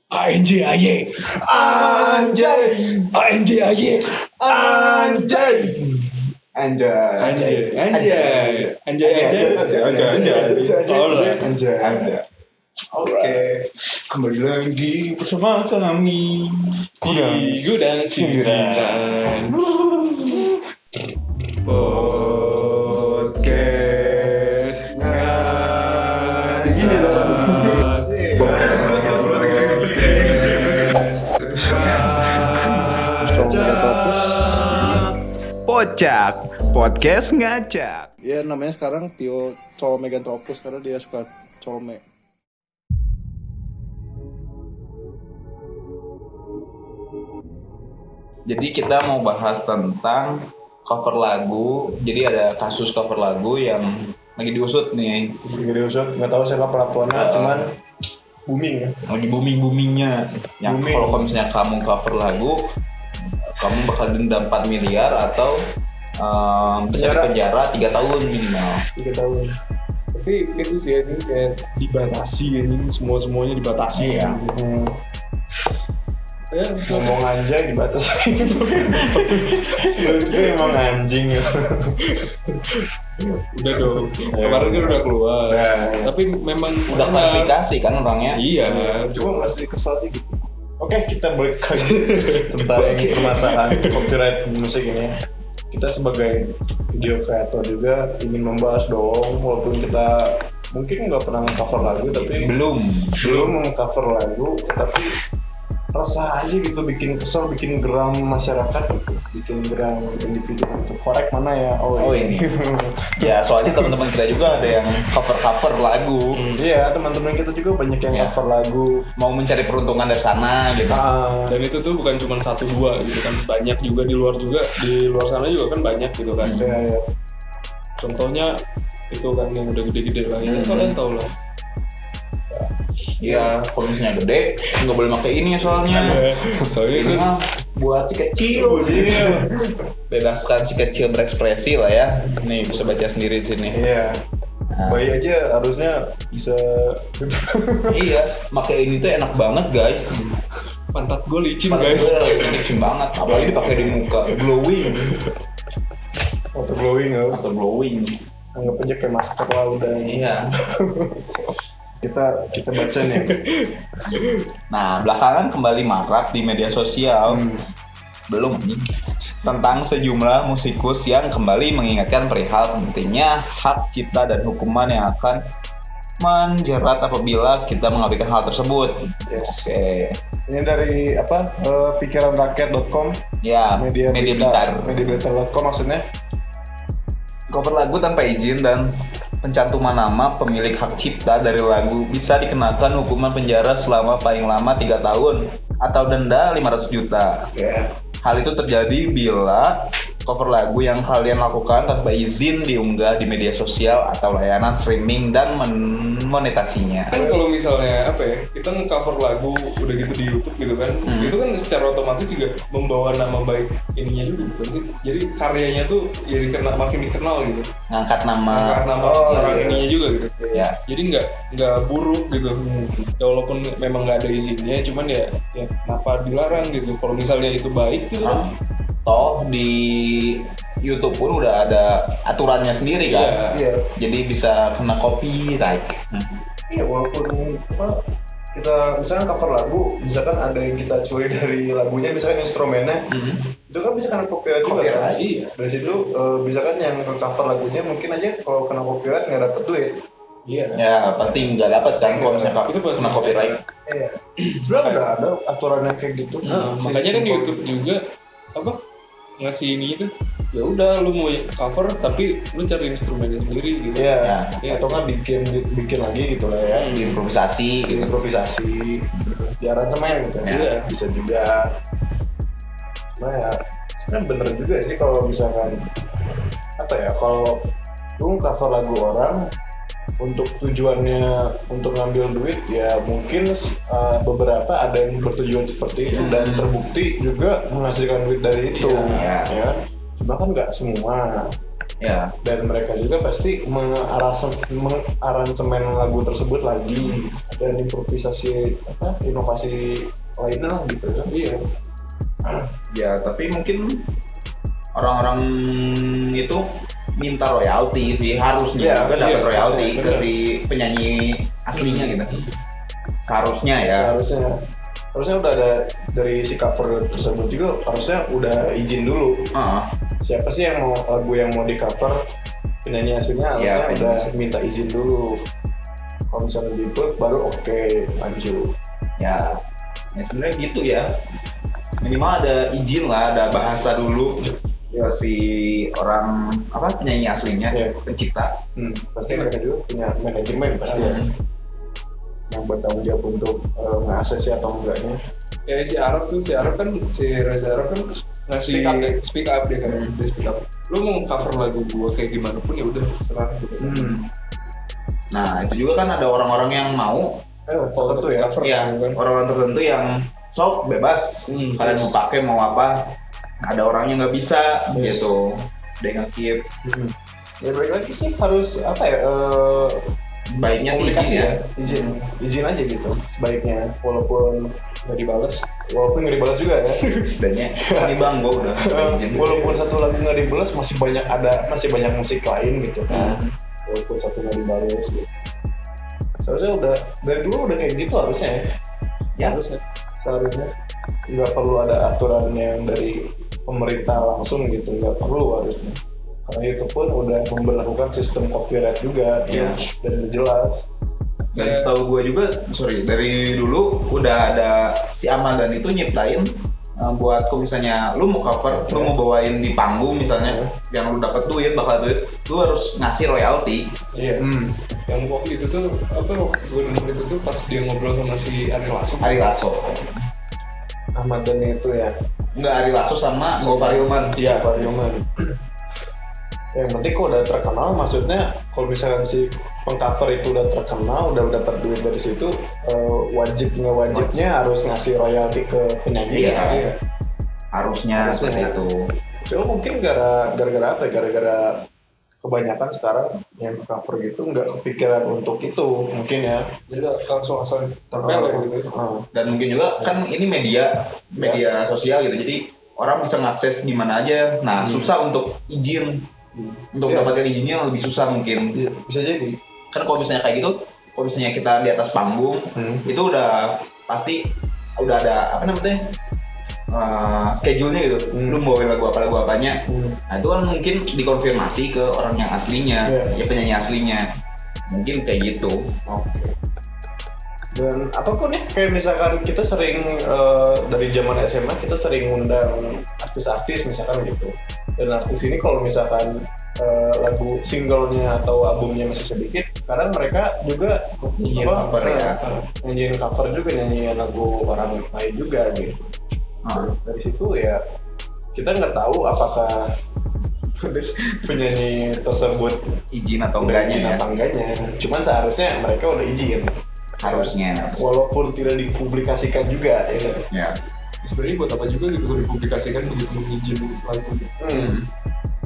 ANJAY anjay ANJAY anjay anjay. Oke, kembali lagi bersama kami di Gudang Sindiran Podcast Pocak Podcast ngacak. Ya namanya sekarang Tio Colmeganthropus karena dia suka colme. Jadi kita mau bahas tentang cover lagu. Jadi ada kasus cover lagu yang lagi diusut nih. Lagi diusut, nggak tahu siapa pelakunya, cuman booming ya. Lagi booming-boomingnya. Yang Booming. kalau misalnya kamu cover lagu, kamu bakal denda 4 miliar atau bisa dipenjara 3 tahun minimal. 3 tahun. Tapi itu sih ini kayak dibatasi ini semuanya dibatasi ya. Ya, Ngomong anjay dibatasi. Menurut gue emang anjing ya. udah dong. Kemarin kan udah keluar. Tapi memang Udah klarifikasi kan orangnya. Iya. Cuma masih kesal sih gitu. Oke, kita balik lagi tentang permasalahan copyright musik ini. Kita sebagai video creator juga ingin membahas dong, walaupun kita mungkin nggak pernah cover lagu, tapi Belum. meng-cover lagu, tapi resah aja gitu, bikin kesel, bikin geram masyarakat gitu, bikin geram individu. Korek mana ya? Oh ini. Ya soalnya teman-teman kita juga ada yang cover lagu. Iya, teman-teman kita juga banyak yang Ya. cover lagu. Mau mencari peruntungan dari sana gitu. Dan itu tuh bukan cuma 1-2 gitu kan, banyak juga di luar sana juga kan banyak gitu kan. Ya. Contohnya itu kan yang udah gede-gede lah, ya kalian tahu lah. Iya, kalau misalnya gede nggak boleh pakai ini soalnya. Soalnya itu Ini mah buat si kecil. Bebaskan si kecil berekspresi lah ya. Nih bisa baca sendiri di sini. Iya. Nah. Bayi aja harusnya bisa. Iya, pakai ini tuh enak banget guys. pantat gue licin Padahal guys. gue licin banget, apalagi dipakai di muka, glowing Auto glowing ya. atau glowing. Anggap aja kayak masker lah udah. Iya. Kita baca nih. Nah, belakangan kembali marak di media sosial. Belum nih. Tentang sejumlah musikus yang kembali mengingatkan perihal pentingnya hak cipta dan hukuman yang akan menjerat apabila kita mengabaikan hal tersebut. Yes. Oke. Ini dari apa? Pikiranrakyat.com. Ya, media Blitar. Mediablitar.com maksudnya. Cover lagu tanpa izin dan pencantuman nama pemilik hak cipta dari lagu bisa dikenakan hukuman penjara selama paling lama 3 tahun atau denda 500 juta. Ya. Hal itu terjadi bila cover lagu yang kalian lakukan tanpa izin diunggah di media sosial atau layanan streaming dan monetasinya. Kan kalau misalnya apa ya, kita nge-cover lagu udah gitu di YouTube gitu kan, itu kan secara otomatis juga membawa nama baik ininya juga bukan sih? Jadi karyanya tuh ya makin dikenal gitu. Ngangkat nama. Karena nama orang ininya juga gitu. Ya. Jadi nggak buruk gitu. Ya, walaupun memang nggak ada izinnya, cuman ya kenapa dilarang gitu? Kalau misalnya itu baik gitu kan. Toh di YouTube pun udah ada aturannya sendiri kan. Iya. Jadi bisa kena copyright. Iya, walaupun apa kita misalkan cover lagu, misalkan ada yang kita curi dari lagunya, misalkan instrumennya, itu kan bisa kena copyright juga kan. Iya. Dari situ misalkan yang cover lagunya mungkin aja kalau kena copyright nggak dapet duit. Iya. Ya pasti nggak dapat kan kalau misalnya Itu pasti kena copyright. Iya. Sebenarnya udah ada aturannya kayak gitu. Nah, makanya kan di YouTube juga apa ngasih ini itu ya udah lu mau cover tapi lu cari instrumennya sendiri gitu. Iya. Ya. Atau nggak bikin lagi gitu lah ya. Improvisasi gitu. Improvisasi, di aransemen gitu. Iya. Bisa juga. Nah ya, sebenarnya bener juga sih kalau misalkan apa ya, kalau lu cover lagu orang untuk tujuannya untuk ngambil duit, ya mungkin beberapa ada yang bertujuan seperti itu dan terbukti juga menghasilkan duit dari itu, Iya. ya kan? Cuma kan nggak semua. Ya. Dan mereka juga pasti mengaransemen lagu tersebut lagi dan improvisasi inovasi lainnya lah gitu kan. Iya. Ya, tapi mungkin orang-orang itu minta royalti sih, harusnya kan dapat royalti ke si penyanyi aslinya gitu. Seharusnya ya. Harusnya udah ada dari si cover tersebut juga, harusnya udah izin dulu. Siapa sih yang mau lagu yang mau di cover penyanyi aslinya, harusnya udah minta izin dulu. Kalau misalnya di approve baru oke, lanjut. Ya sebenarnya gitu ya, minimal ada izin lah, ada bahasa dulu ya si orang penyanyi aslinya, pencipta. Pasti mereka juga punya manajemen pasti ya, yang bertanggung jawab untuk nge-access atau enggaknya. Ya si Reza Arab kan ngasih speak up dia kan, dia speak up. Lu mau cover lagu gua kayak gimana pun ya udah serah gitu. Nah itu juga kan ada orang-orang yang mau tertentu ya, cover ya kan. Orang-orang tertentu yang sok bebas, kalian mau pakai mau apa, ada orangnya nggak bisa gitu, dia nge-keep. Ya balik lagi sih harus baiknya sih izin aja gitu sebaiknya, walaupun nggak dibalas juga ya. Setidaknya ini bang gua udah izin. Walaupun satu lagu nggak dibalas masih banyak musik lain gitu kan. Walaupun satu nggak dibalas gitu. Seharusnya udah dari dulu udah kayak gitu harusnya ya. Seharusnya nggak perlu ada aturan yang dari pemerintah langsung gitu, nggak perlu harusnya. Karena itu pun udah memberlakukan sistem copyright juga dan jelas. Dan setahu gue juga, dari dulu udah ada si Amadan itu nyiptain buat kalau misalnya lu mau cover, lu mau bawain di panggung misalnya, yang lu dapet bakal duit, lu harus ngasih royalti. Iya. Yang waktu itu tuh gue denger itu tuh pas dia ngobrol sama si Ari Lasso. Amadan itu ya. Enggak, Ari Lasso sama Gofar Hilman. Iya, Gofar Hilman. Yang penting kok udah terkenal, maksudnya kalau misalkan si pengcover itu udah terkenal, udah dapat duit dari situ, wajibnya harus ngasih royalti ke penyanyi. Iya. Harusnya seperti itu. Cuma mungkin gara-gara apa? Gara-gara kebanyakan sekarang yang cover gitu nggak kepikiran untuk itu mungkin ya. Jadi langsung asal tempel gitu. Dan mungkin juga kan ini media sosial gitu, jadi orang bisa ngakses gimana aja. Nah susah untuk izin. Untuk mendapatkan izinnya lebih susah mungkin. Bisa jadi. Kan kalau misalnya kayak gitu, kalau misalnya kita di atas panggung, itu udah pasti udah ada schedule-nya gitu. Lu mau bawain lagu apanya. Nah itu kan mungkin dikonfirmasi ke orang yang aslinya, ya penyanyi aslinya. Mungkin kayak gitu. Oke. Dan apapun ya, kayak misalkan kita sering dari zaman SMA kita sering ngundang artis-artis misalkan gitu. Dan artis ini kalau misalkan lagu singlenya atau albumnya masih sedikit, kadang mereka juga nyanyiin cover juga, nyanyiin lagu orang lain juga gitu. Dari situ ya kita nggak tahu apakah penyanyi tersebut izin atau enggaknya. Cuman seharusnya mereka udah izin. Harusnya. Walaupun tidak dipublikasikan juga ya. Sebenarnya buat apa juga gitu dipublikasikan begitu izin lagu.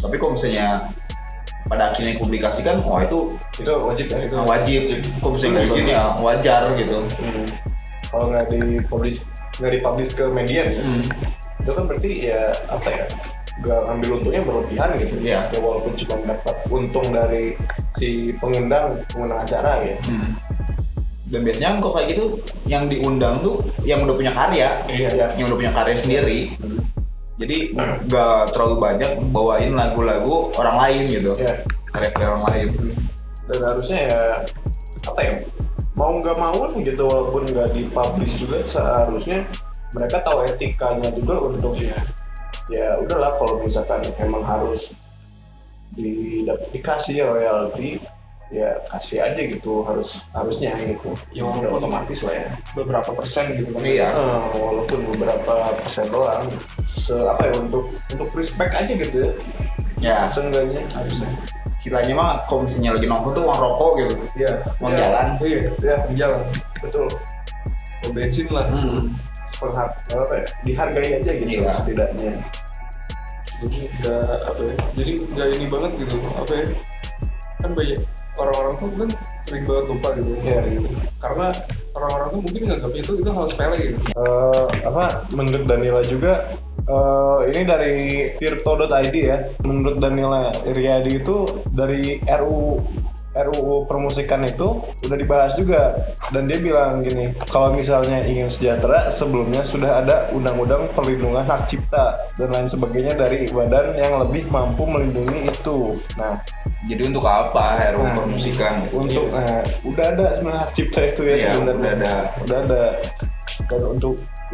Tapi kalau misalnya pada akhirnya dipublikasikan, itu wajib ya. Itu wajib. Kalau misalnya izin ya wajar gitu. Kalau nggak dipublish ke media itu kan berarti ya nggak ambil untungnya berlebihan gitu. Ya walaupun cuma dapat untung dari si pengundang acara ya. Dan biasanya kok kayak gitu yang diundang tuh yang udah punya karya, yang udah punya karya sendiri. Jadi nggak terlalu banyak bawain lagu-lagu orang lain gitu, karya orang lain. Dan harusnya mau nggak mau gitu, walaupun nggak dipublish juga seharusnya mereka tahu etikanya juga untuk ya udahlah kalau misalkan emang harus dikasih royalti, ya kasih aja gitu, harusnya gitu. Ya udah otomatis lah ya. Beberapa persen gitu kan. Iya. Walaupun beberapa persen doang. Untuk respect aja gitu ya. Ya. Seenggaknya harusnya. Istilahnya mah kalau misalnya lagi nongkrong tuh uang rokok gitu. Iya. Uang jalan. Iya. Jalan. Betul. Uang bensin lah. Dihargai aja gitu setidaknya. Jadi nggak apa ya, jadi nggak ini banget gitu apa ya, kan banyak orang-orang tuh kan sering banget lupa gitu. Iya, gitu. Karena orang-orang tuh mungkin nganggapnya itu hal sepele gitu. Menurut Danila juga ini dari tirto.id ya. Menurut Danila Riyadi itu dari RUU permusikan itu udah dibahas juga, dan dia bilang gini, kalau misalnya ingin sejahtera sebelumnya sudah ada undang-undang perlindungan hak cipta dan lain sebagainya dari badan yang lebih mampu melindungi itu. Nah, Jadi untuk apa RUU permusikan? untuk udah ada sebenarnya hak cipta itu ya, Iya, sebenarnya udah ada. Dan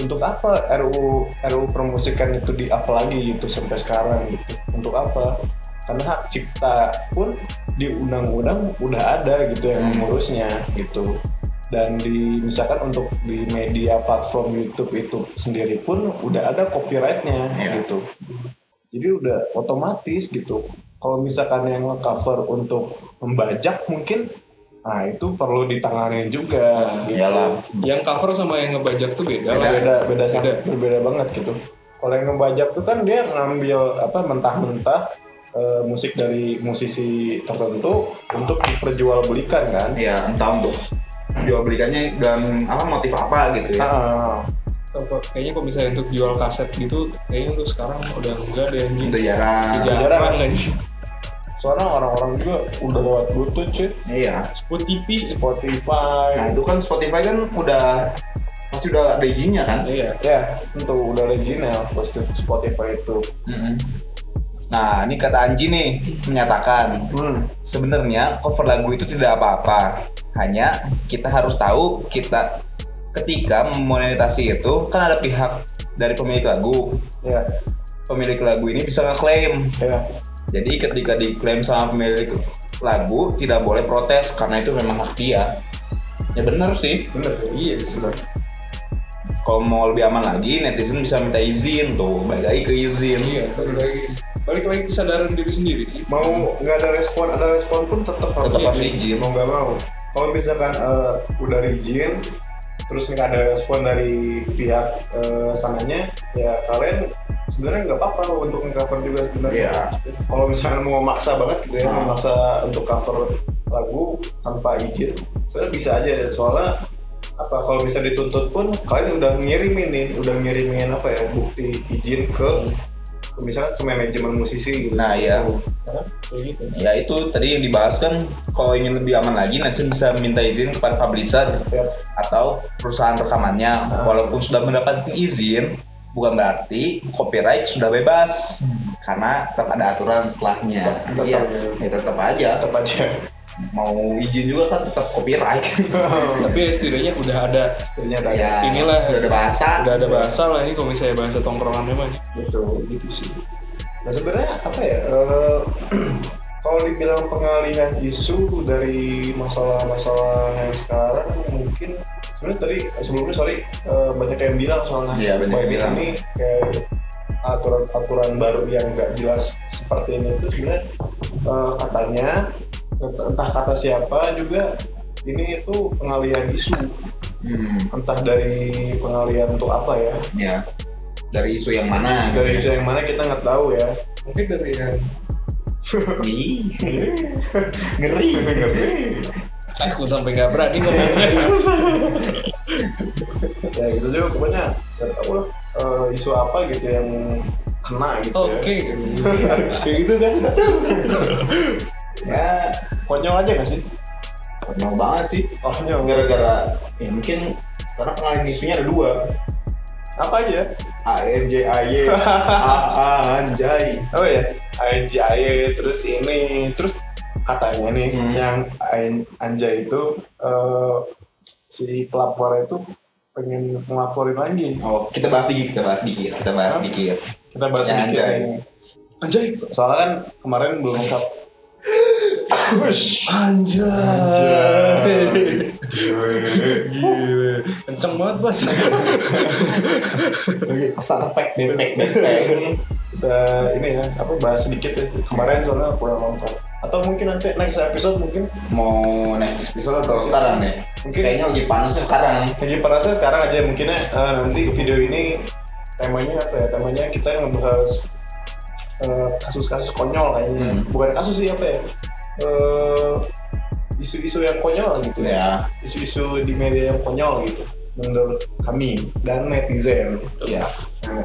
untuk apa RUU permusikan itu di-up lagi gitu sampai sekarang gitu, untuk apa? Karena hak cipta pun di undang-undang udah ada gitu yang mengurusnya gitu. Dan misalkan untuk di media platform YouTube itu sendiri pun udah ada copyrightnya gitu. Jadi udah otomatis gitu. Kalau misalkan yang nge-cover untuk membajak mungkin, nah itu perlu ditangani juga. Gitu. Iyalah. Yang cover sama yang ngebajak tuh beda. Berbeda banget gitu. Kalau yang ngebajak tuh kan dia ngambil mentah-mentah musik dari musisi tertentu untuk diperjualbelikan kan? Iya, entah untuk jual belikannya dan motif apa gitu ya. Kayaknya kalau misalnya untuk jual kaset gitu, kayaknya untuk sekarang udah enggak deh. Udah jarang. Jarang lagi. Soalnya orang-orang juga udah lewat Bluetooth cuy. Iya. Spotify. Nah itu kan Spotify kan pasti udah ada izinnya kan? Iya. Ya, tentu udah original pasti Spotify itu. Nah, ini kata Anji nih menyatakan sebenarnya cover lagu itu tidak apa-apa. Hanya kita harus tahu ketika memonetasi itu kan ada pihak dari pemilik lagu. Ya. Pemilik lagu ini bisa ngeklaim. Ya. Jadi ketika diklaim sama pemilik lagu tidak boleh protes karena itu memang hak dia. Ya benar sih. Bener. Iya, benar. Kalau mau lebih aman lagi, netizen bisa minta izin tuh, balik lagi ke izin. Iya, balik lagi kesadaran diri sendiri sih. Mau nggak ada respon pun tetap harus izin. Mau nggak mau. Kalau misalkan udah izin, terus nggak ada respon dari pihak sananya, ya kalian sebenarnya nggak apa-apa untuk nge-cover juga sebenarnya. Iya. Kalau misalnya mau maksa banget gitu ya, memaksa untuk cover lagu tanpa izin, sebenarnya bisa aja. Soalnya kalau bisa dituntut pun kalian udah ngirimin bukti izin ke misalnya ke manajemen musisi gitu. Nah iya. Gitu. Ya itu tadi yang dibahas kan, kalau ingin lebih aman lagi nanti bisa minta izin kepada publisher atau perusahaan rekamannya. Walaupun sudah mendapatkan izin, bukan berarti copyright sudah bebas, karena tetap ada aturan setelahnya. Tetap aja. Mau izin juga kan tetap copyright. Tapi ya setidaknya udah ada ya, inilah udah ada bahasa lah ini kalau misalnya bahasa tongkrongan memang. Betul gitu sih. Nah sebenarnya kalau dibilang pengalihan isu dari masalah-masalah yang sekarang, mungkin sebenarnya tadi sebelumnya banyak yang bilang soalnya ini kayak aturan baru yang nggak jelas seperti ini itu sebenarnya katanya entah kata siapa juga ini itu pengalihan isu. Entah dari pengalihan untuk apa ya. Ya. Dari isu yang mana? Dari isu yang mana kita nggak tahu ya. Mungkin dari yang ngeri. Aku sampai nggak berani ngomongnya. Ya gitu juga pokoknya nggak tahu lah isu apa gitu yang kena gitu. Oke. Kayak gitu kan. Ya konyol aja nggak sih? Konyol banget sih. Konyol. Gara-gara ya mungkin sekarang pengalihan isunya ada 2. Apa aja? ANJAY. Anjay. Oh ya, ANJAY terus katanya nih yang Anjay itu si pelapor itu pengen ngelaporin lagi. Oh, kita bahas dikit. Kita bahas dikit. Anjay. Soalnya kan kemarin belum lengkap. Anjay. Gila. Kenceng banget, Bos. Sound effect. Kita bahas sedikit ya. Kemarin soalnya kurang lengkap. Atau mungkin nanti next episode mungkin mau next episode atau sekarang nih? Mungkin kayaknya lagi panasnya sekarang. Lagi panasnya sekarang aja mungkinnya nanti video ini temanya kita ngebahas kasus-kasus konyol kayaknya. Bukan kasus sih, apa ya, isu-isu yang konyol gitu Ya. Isu-isu di media yang konyol gitu menurut kami dan netizen. Ya. Nah,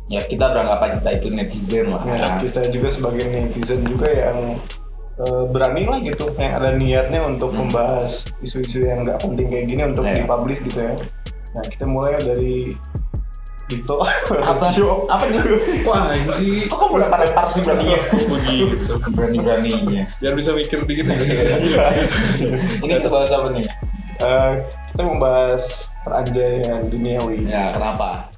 Ya kita beranggapan kita itu netizen lah. ya, kita juga sebagai netizen juga yang berani lah gitu, yang ada niatnya untuk membahas isu-isu yang nggak penting kayak gini untuk Ya. dipublish gitu ya. Nah, kita mulai dari Dito. Apa nih? Wah anjing. Kok kamu udah pada sih beraninya? Begitu, berani-beraninya. Biar bisa mikir dikit ya. Ini kita bahas apa nih? Kita membahas peranjaian duniawi. Ya, kenapa?